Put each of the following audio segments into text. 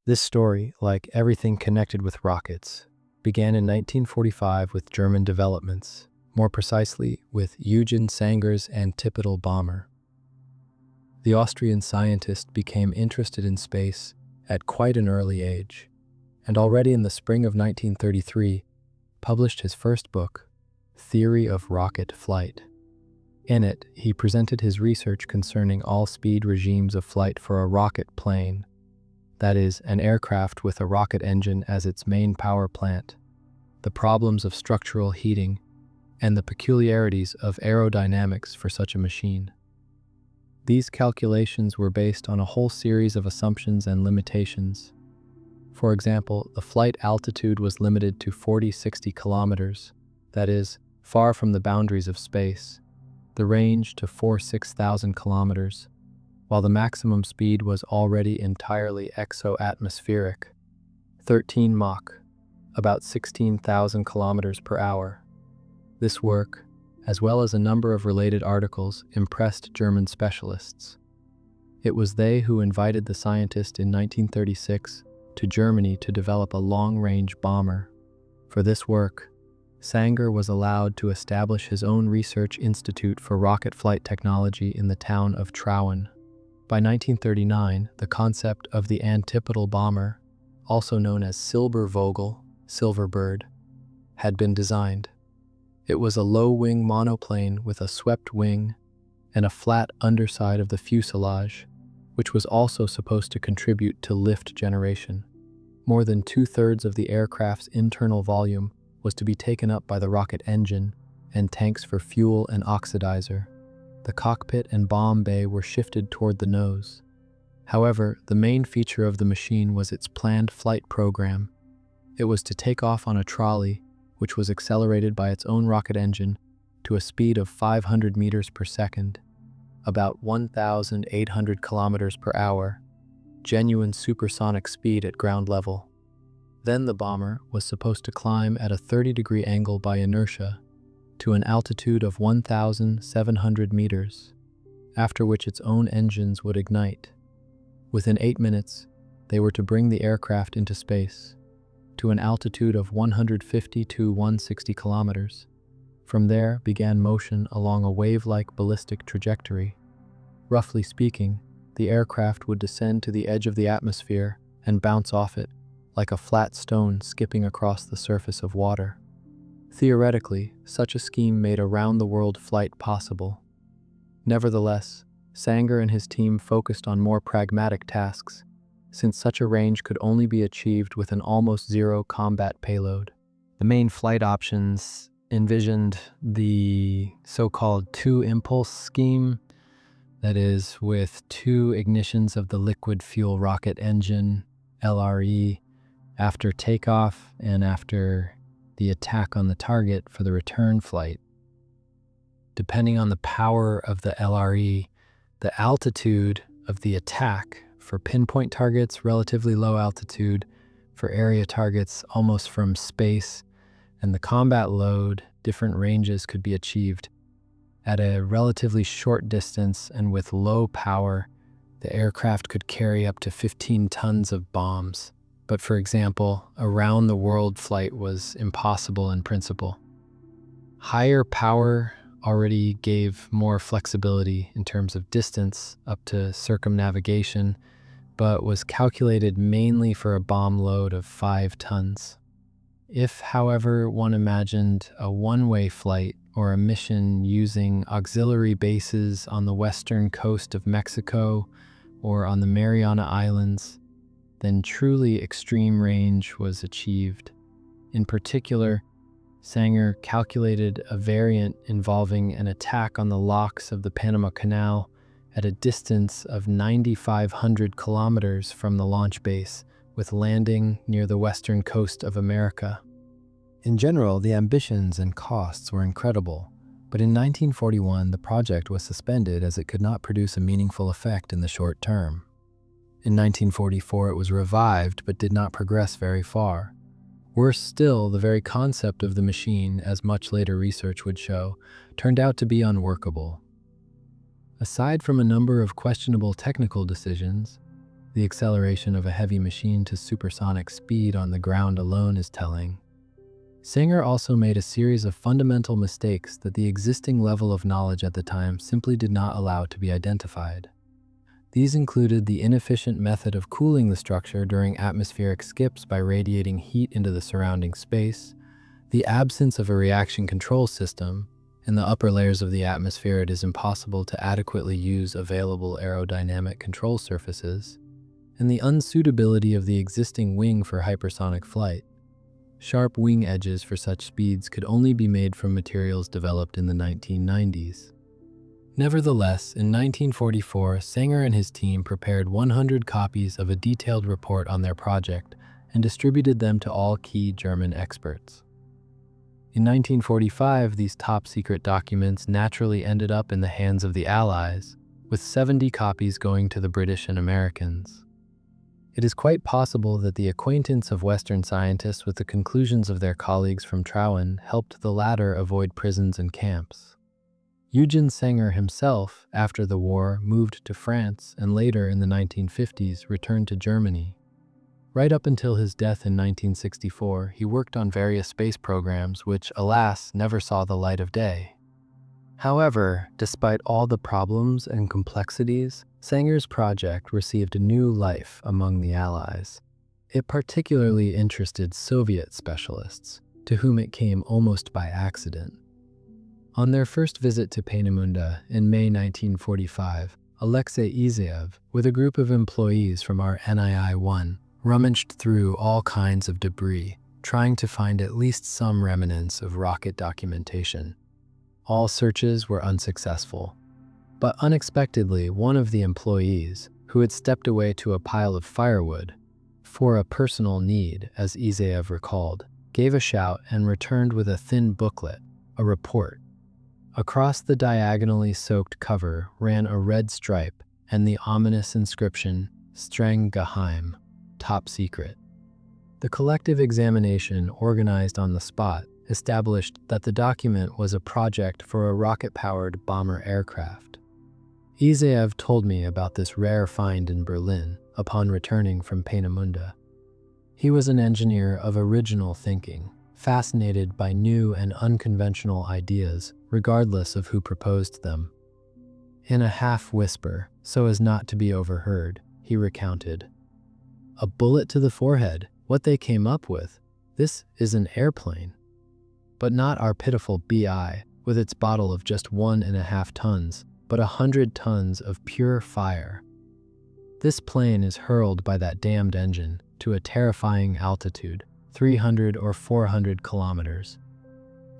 This story, like everything connected with rockets, began in 1945 with German developments, more precisely with Eugen Sänger's antipodal bomber. The Austrian scientist became interested in space at quite an early age, and already in the spring of 1933 published his first book, Theory of Rocket Flight. In it, he presented his research concerning all-speed regimes of flight for a rocket plane, that is, an aircraft with a rocket engine as its main power plant, the problems of structural heating, and the peculiarities of aerodynamics for such a machine. These calculations were based on a whole series of assumptions and limitations. For example, the flight altitude was limited to 40-60 kilometers, that is, far from the boundaries of space, the range to 4,000–6,000 kilometers, while the maximum speed was already entirely exo-atmospheric, 13 Mach, about 16,000 kilometers per hour. This work, as well as a number of related articles, impressed German specialists. It was they who invited the scientist in 1936 to Germany to develop a long-range bomber. For this work, Sänger was allowed to establish his own research institute for rocket flight technology in the town of Traun. By 1939, the concept of the antipodal bomber, also known as Silbervogel, Silverbird, had been designed. It was a low-wing monoplane with a swept wing and a flat underside of the fuselage, which was also supposed to contribute to lift generation. More than two-thirds of the aircraft's internal volume was to be taken up by the rocket engine and tanks for fuel and oxidizer. The cockpit and bomb bay were shifted toward the nose. However, the main feature of the machine was its planned flight program. It was to take off on a trolley, which was accelerated by its own rocket engine to a speed of 500 meters per second, about 1,800 kilometers per hour, genuine supersonic speed at ground level. Then the bomber was supposed to climb at a 30-degree angle by inertia to an altitude of 1,700 meters, after which its own engines would ignite. Within 8 minutes, they were to bring the aircraft into space, to an altitude of 150 to 160 kilometers. From there began motion along a wave-like ballistic trajectory. Roughly speaking, the aircraft would descend to the edge of the atmosphere and bounce off it, like a flat stone skipping across the surface of water. Theoretically, such a scheme made a round-the-world flight possible. Nevertheless, Sänger and his team focused on more pragmatic tasks, since such a range could only be achieved with an almost zero combat payload. The main flight options envisioned the so-called two-impulse scheme, that is, with two ignitions of the liquid fuel rocket engine, LRE, after takeoff and after the attack on the target for the return flight. Depending on the power of the LRE, the altitude of the attack for pinpoint targets, relatively low altitude for area targets almost from space, and the combat load, different ranges could be achieved. At a relatively short distance and with low power, the aircraft could carry up to 15 tons of bombs. But for example, a round-the-world flight was impossible in principle. Higher power already gave more flexibility in terms of distance up to circumnavigation, but was calculated mainly for a bomb load of 5 tons. If, however, one imagined a one-way flight or a mission using auxiliary bases on the western coast of Mexico or on the Mariana Islands, then truly extreme range was achieved. In particular, Sänger calculated a variant involving an attack on the locks of the Panama Canal at a distance of 9,500 kilometers from the launch base, with landing near the western coast of America. In general, the ambitions and costs were incredible, but in 1941 the project was suspended as it could not produce a meaningful effect in the short term. In 1944 it was revived but did not progress very far. Worse still, the very concept of the machine, as much later research would show, turned out to be unworkable. Aside from a number of questionable technical decisions, The acceleration of a heavy machine to supersonic speed on the ground alone is telling. Sänger also made a series of fundamental mistakes that the existing level of knowledge at the time simply did not allow to be identified. These included the inefficient method of cooling the structure during atmospheric skips by radiating heat into the surrounding space, the absence of a reaction control system. In the upper layers of the atmosphere, it is impossible to adequately use available aerodynamic control surfaces, and the unsuitability of the existing wing for hypersonic flight. Sharp wing edges for such speeds could only be made from materials developed in the 1990s. Nevertheless, in 1944, Sänger and his team prepared 100 copies of a detailed report on their project and distributed them to all key German experts. In 1945, these top-secret documents naturally ended up in the hands of the Allies, with 70 copies going to the British and Americans. It is quite possible that the acquaintance of Western scientists with the conclusions of their colleagues from Traun helped the latter avoid prisons and camps. Eugen Sänger himself, after the war, moved to France and later in the 1950s returned to Germany. Right up until his death in 1964, he worked on various space programs which, alas, never saw the light of day. However, despite all the problems and complexities, Sänger's project received a new life among the Allies. It particularly interested Soviet specialists, to whom it came almost by accident. On their first visit to Peenemünde in May 1945, Alexei Izaev, with a group of employees from our NII-1, rummaged through all kinds of debris, trying to find at least some remnants of rocket documentation. All searches were unsuccessful. But unexpectedly, one of the employees, who had stepped away to a pile of firewood, for a personal need, as Izaev recalled, gave a shout and returned with a thin booklet, a report. Across the diagonally soaked cover ran a red stripe and the ominous inscription, Streng Geheim, top secret. The collective examination organized on the spot established that the document was a project for a rocket-powered bomber aircraft. Izaev told me about this rare find in Berlin upon returning from Peenemünde. He was an engineer of original thinking, fascinated by new and unconventional ideas, regardless of who proposed them. In a half-whisper, so as not to be overheard, he recounted, "A bullet to the forehead, what they came up with. This is an airplane. But not our pitiful BI, with its bottle of just 1.5 tons, but 100 tons of pure fire. This plane is hurled by that damned engine to a terrifying altitude, 300 or 400 kilometers.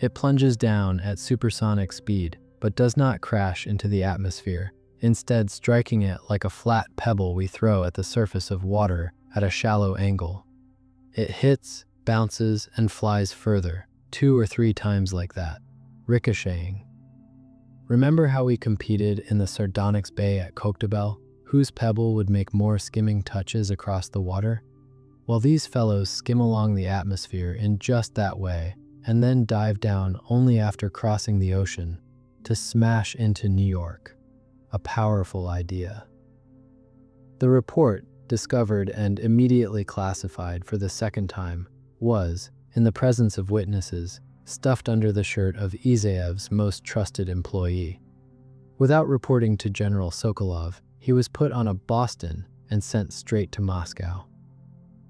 It plunges down at supersonic speed, but does not crash into the atmosphere, instead striking it like a flat pebble we throw at the surface of water at a shallow angle. It hits, bounces, and flies further, 2 or 3 times like that, ricocheting. Remember how we competed in the Sardonyx Bay at Koktebel? Whose pebble would make more skimming touches across the water? Well, these fellows skim along the atmosphere in just that way, and then dive down only after crossing the ocean to smash into New York. A powerful idea." The report, discovered and immediately classified for the second time, was, in the presence of witnesses, stuffed under the shirt of Izaev's most trusted employee. Without reporting to General Sokolov, he was put on a Boston and sent straight to Moscow.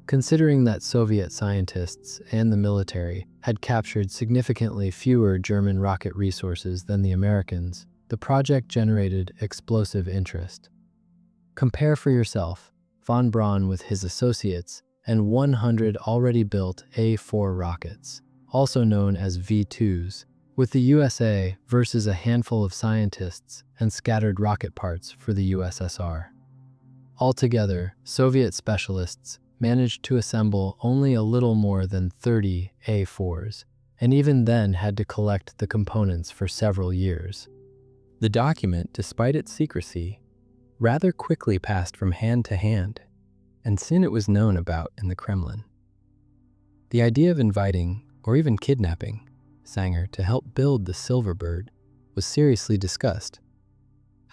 Considering that Soviet scientists and the military had captured significantly fewer German rocket resources than the Americans, the project generated explosive interest. Compare for yourself von Braun with his associates and 100 already built A-4 rockets, also known as V-2s, with the USA versus a handful of scientists and scattered rocket parts for the USSR. Altogether, Soviet specialists managed to assemble only a little more than 30 A-4s, and even then had to collect the components for several years. The document, despite its secrecy, rather quickly passed from hand to hand, and soon it was known about in the Kremlin. The idea of inviting, or even kidnapping, Sänger to help build the Silverbird was seriously discussed.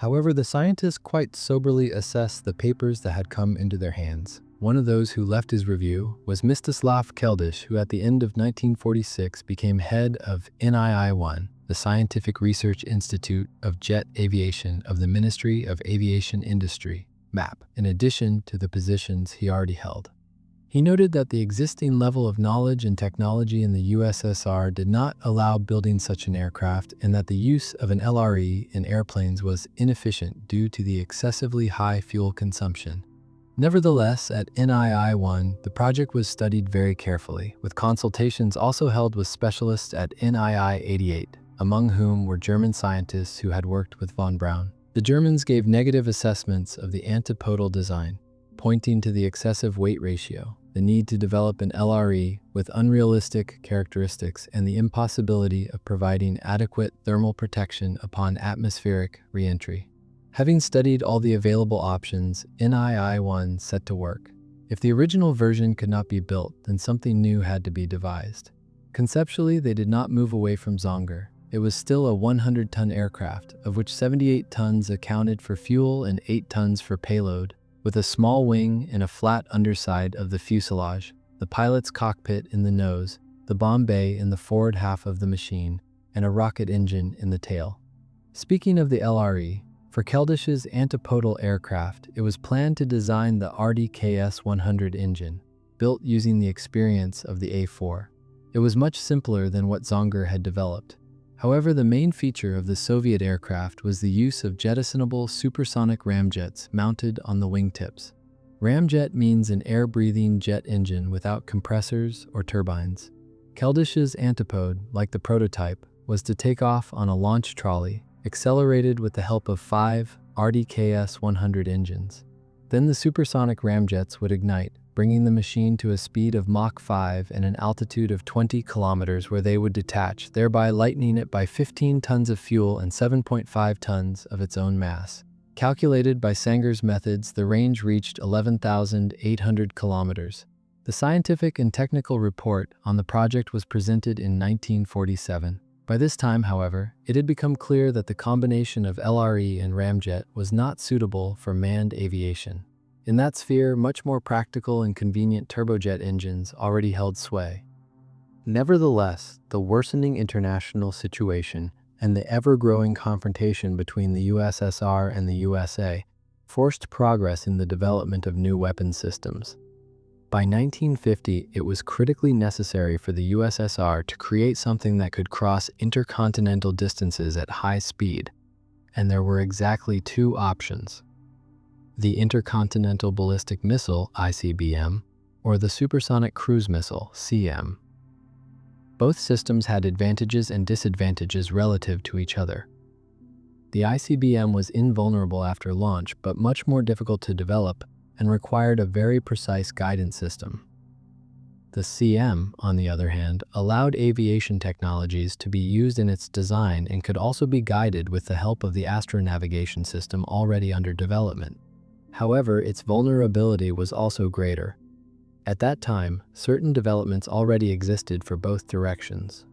However, the scientists quite soberly assessed the papers that had come into their hands. One of those who left his review was Mstislav Keldysh, who at the end of 1946 became head of NII-1, the Scientific Research Institute of Jet Aviation of the Ministry of Aviation Industry, MAP, in addition to the positions he already held. He noted that the existing level of knowledge and technology in the USSR did not allow building such an aircraft, and that the use of an LRE in airplanes was inefficient due to the excessively high fuel consumption. Nevertheless, at NII-1, the project was studied very carefully, with consultations also held with specialists at NII-88, among whom were German scientists who had worked with von Braun. The Germans gave negative assessments of the antipodal design, pointing to the excessive weight ratio, the need to develop an LRE with unrealistic characteristics, and the impossibility of providing adequate thermal protection upon atmospheric re-entry. Having studied all the available options, NII-1 set to work. If the original version could not be built, then something new had to be devised. Conceptually, they did not move away from Sänger. It was still a 100-ton aircraft, of which 78 tons accounted for fuel and 8 tons for payload, with a small wing and a flat underside of the fuselage, the pilot's cockpit in the nose, the bomb bay in the forward half of the machine, and a rocket engine in the tail. Speaking of the LRE, for Keldysh's antipodal aircraft, it was planned to design the RDKS-100 engine, built using the experience of the A4. It was much simpler than what Sänger had developed. However, the main feature of the Soviet aircraft was the use of jettisonable supersonic ramjets mounted on the wingtips. Ramjet means an air-breathing jet engine without compressors or turbines. Keldysh's antipode, like the prototype, was to take off on a launch trolley, accelerated with the help of 5 RDKS-100 engines. Then the supersonic ramjets would ignite, bringing the machine to a speed of Mach 5 and an altitude of 20 kilometers, where they would detach, thereby lightening it by 15 tons of fuel and 7.5 tons of its own mass. Calculated by Sänger's methods, the range reached 11,800 kilometers. The scientific and technical report on the project was presented in 1947. By this time, however, it had become clear that the combination of LRE and ramjet was not suitable for manned aviation. In that sphere, much more practical and convenient turbojet engines already held sway. Nevertheless, the worsening international situation and the ever-growing confrontation between the USSR and the USA forced progress in the development of new weapon systems. By 1950, it was critically necessary for the USSR to create something that could cross intercontinental distances at high speed, and there were exactly 2 options: the Intercontinental Ballistic Missile, ICBM, or the Supersonic Cruise Missile, CM. Both systems had advantages and disadvantages relative to each other. The ICBM was invulnerable after launch, but much more difficult to develop and required a very precise guidance system. The CM, on the other hand, allowed aviation technologies to be used in its design and could also be guided with the help of the astronavigation system already under development. However, its vulnerability was also greater. At that time, certain developments already existed for both directions.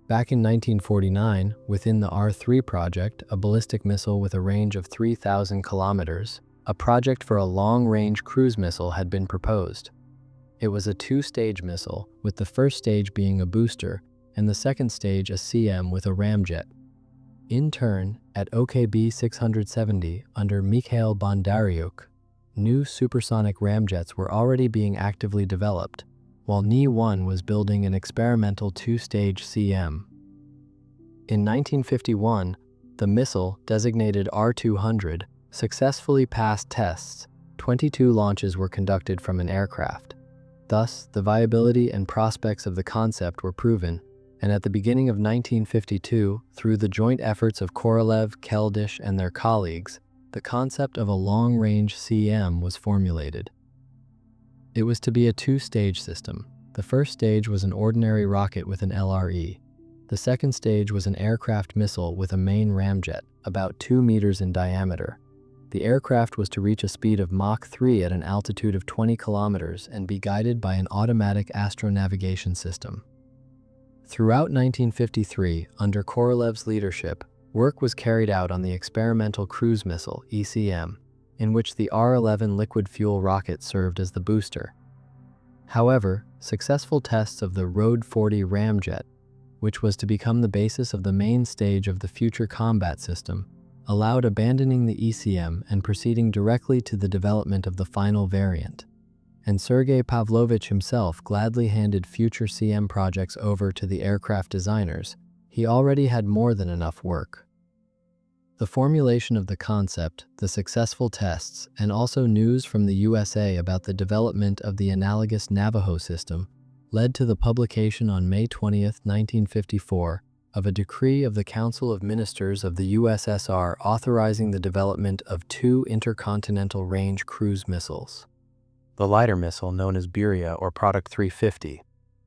Back in 1949, within the R3 project, a ballistic missile with a range of 3,000 kilometers, a project for a long-range cruise missile had been proposed. It was a 2-stage missile, with the first stage being a booster and the second stage a CM with a ramjet. In turn, at OKB 670 under Mikhail Bondaryuk, new supersonic ramjets were already being actively developed, while Ni-1 was building an experimental 2-stage CM. In 1951, the missile, designated R-200, successfully passed tests. 22 launches were conducted from an aircraft. Thus, the viability and prospects of the concept were proven, and at the beginning of 1952, through the joint efforts of Korolev, Keldysh, and their colleagues, the concept of a long-range CM was formulated. It was to be a 2-stage system. The first stage was an ordinary rocket with an LRE. The second stage was an aircraft missile with a main ramjet, about 2 meters in diameter. The aircraft was to reach a speed of Mach 3 at an altitude of 20 kilometers and be guided by an automatic astronavigation system. Throughout 1953, under Korolev's leadership, Work was carried out on the experimental cruise missile, ECM, in which the R-11 liquid fuel rocket served as the booster. However, successful tests of the RD-40 ramjet, which was to become the basis of the main stage of the future combat system, allowed abandoning the ECM and proceeding directly to the development of the final variant. And Sergei Pavlovich himself gladly handed future CM projects over to the aircraft designers. He already had more than enough work. The formulation of the concept, the successful tests, and also news from the USA about the development of the analogous Navajo system led to the publication on May 20, 1954, of a decree of the Council of Ministers of the USSR authorizing the development of 2 intercontinental range cruise missiles. The lighter missile, known as Bura or Product 350,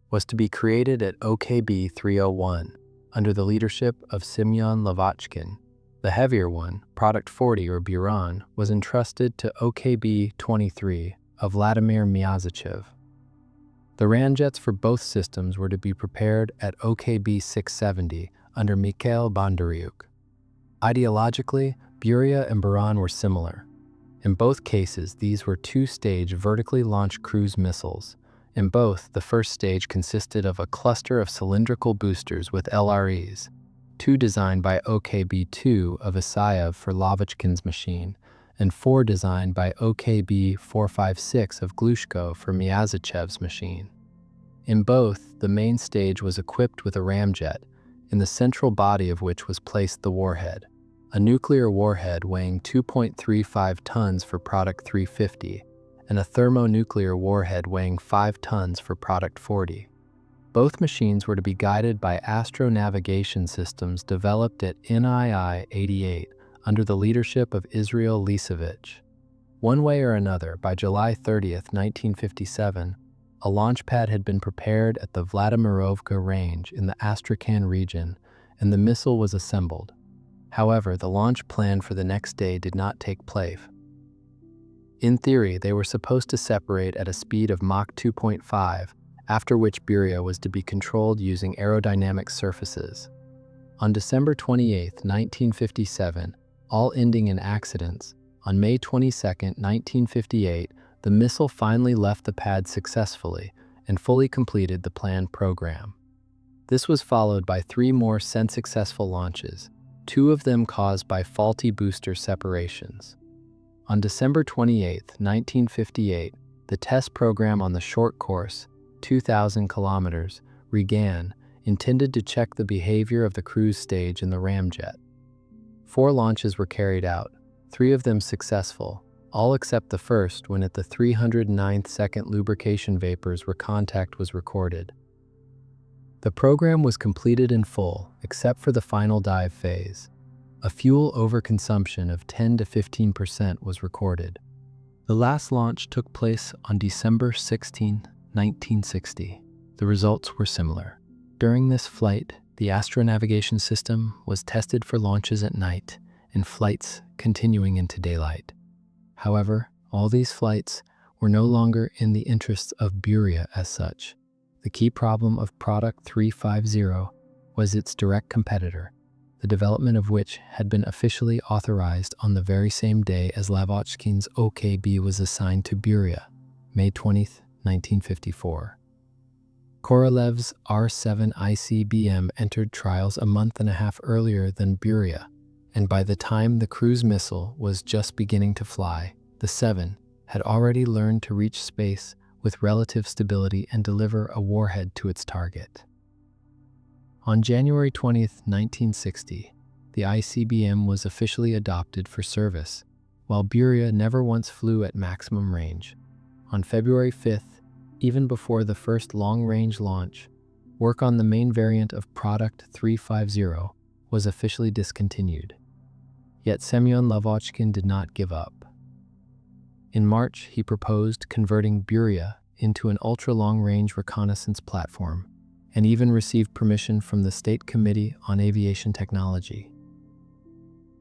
was to be created at OKB 301 under the leadership of Semyon Lavochkin. The heavier one, Product 40 or Biron, was entrusted to OKB 23 of Vladimir Myazachev. The ramjets for both systems were to be prepared at OKB 670 under Mikhail Bondaryuk. Ideologically, Bura and Biron were similar. In both cases, these were 2-stage vertically launched cruise missiles. In both, the first stage consisted of a cluster of cylindrical boosters with LREs, 2 designed by OKB-2 of Isayev for Lavochkin's machine, and 4 designed by OKB-456 of Glushko for Myazachev's machine. In both, the main stage was equipped with a ramjet, in the central body of which was placed the warhead, a nuclear warhead weighing 2.35 tons for Product 350, and a thermonuclear warhead weighing 5 tons for Product 40. Both machines were to be guided by astronavigation systems developed at NII-88 under the leadership of Israel Lisevich. One way or another, by July 30, 1957, a launch pad had been prepared at the Vladimirovka range in the Astrakhan region, and the missile was assembled. However, the launch plan for the next day did not take place. In theory, they were supposed to separate at a speed of Mach 2.5, after which Bura was to be controlled using aerodynamic surfaces. On December 28, 1957, all ending in accidents, on May 22, 1958, the missile finally left the pad successfully and fully completed the planned program. This was followed by 3 more successful launches, 2 of them caused by faulty booster separations. On December 28, 1958, the test program on the short course, 2,000 kilometers, began, intended to check the behavior of the cruise stage in the ramjet. 4 launches were carried out, 3 of them successful, all except the first when at the 309th second lubrication vapors where contact was recorded. The program was completed in full, except for the final dive phase. A fuel overconsumption of 10 to 15% was recorded. The last launch took place on December 16, 1960. The results were similar. During this flight, the astronavigation system was tested for launches at night and flights continuing into daylight. However, all these flights were no longer in the interests of Bura as such. The key problem of Product 350 was its direct competitor, the development of which had been officially authorized on the very same day as Lavochkin's OKB was assigned to Bura, May 20, 1954. Korolev's R-7 ICBM entered trials a month and a half earlier than Bura, and by the time the cruise missile was just beginning to fly, the 7 had already learned to reach space with relative stability and deliver a warhead to its target. On January 20, 1960, the ICBM was officially adopted for service, while Bura never once flew at maximum range. On February 5th, even before the first long-range launch, work on the main variant of Product 350 was officially discontinued. Yet Semyon Lavochkin did not give up. In March, he proposed converting Bura into an ultra-long-range reconnaissance platform, and even received permission from the State Committee on Aviation Technology.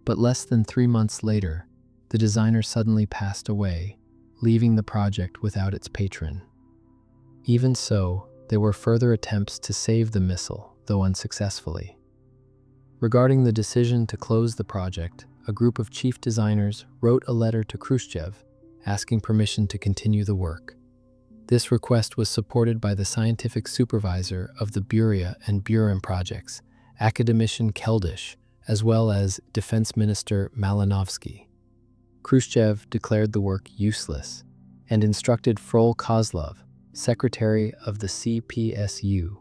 But less than 3 months later, the designer suddenly passed away, leaving the project without its patron. Even so, there were further attempts to save the missile, though unsuccessfully. Regarding the decision to close the project, a group of chief designers wrote a letter to Khrushchev asking permission to continue the work. This request was supported by the scientific supervisor of the Bura and Biron projects, academician Keldysh, as well as Defense Minister Malinovsky. Khrushchev declared the work useless and instructed Frol Kozlov, secretary of the CPSU,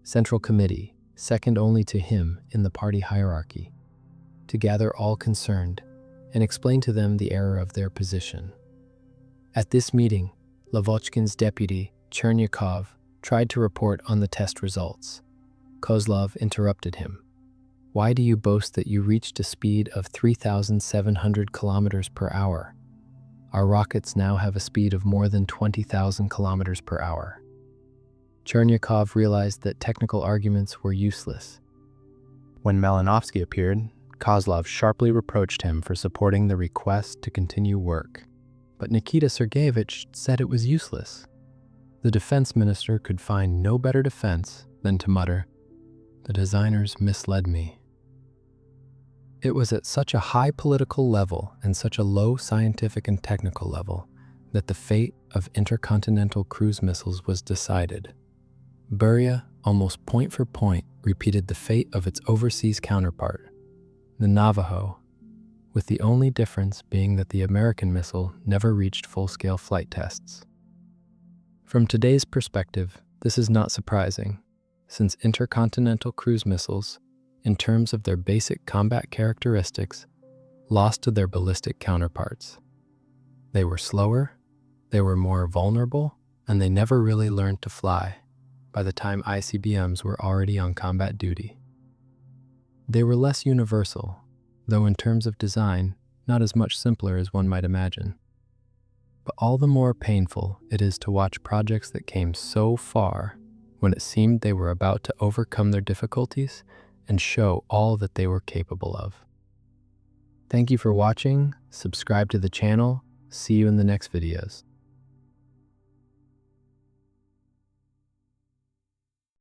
Central Committee, second only to him in the party hierarchy, to gather all concerned and explain to them the error of their position. At this meeting, Lavochkin's deputy, Chernyakov, tried to report on the test results. Kozlov interrupted him. "Why do you boast that you reached a speed of 3,700 kilometers per hour? Our rockets now have a speed of more than 20,000 kilometers per hour." Chernyakov realized that technical arguments were useless. When Malinovsky appeared, Kozlov sharply reproached him for supporting the request to continue work. But Nikita Sergeyevich said it was useless. The defense minister could find no better defense than to mutter, "The designers misled me." It was at such a high political level and such a low scientific and technical level that the fate of intercontinental cruise missiles was decided. Bura, almost point for point, repeated the fate of its overseas counterpart, the Navajo, with the only difference being that the American missile never reached full-scale flight tests. From today's perspective, this is not surprising, since intercontinental cruise missiles, in terms of their basic combat characteristics, lost to their ballistic counterparts. They were slower, they were more vulnerable, and they never really learned to fly by the time ICBMs were already on combat duty. They were less universal, though in terms of design, not as much simpler as one might imagine. But all the more painful it is to watch projects that came so far when it seemed they were about to overcome their difficulties and show all that they were capable of. Thank you for watching, subscribe to the channel, see you in the next videos.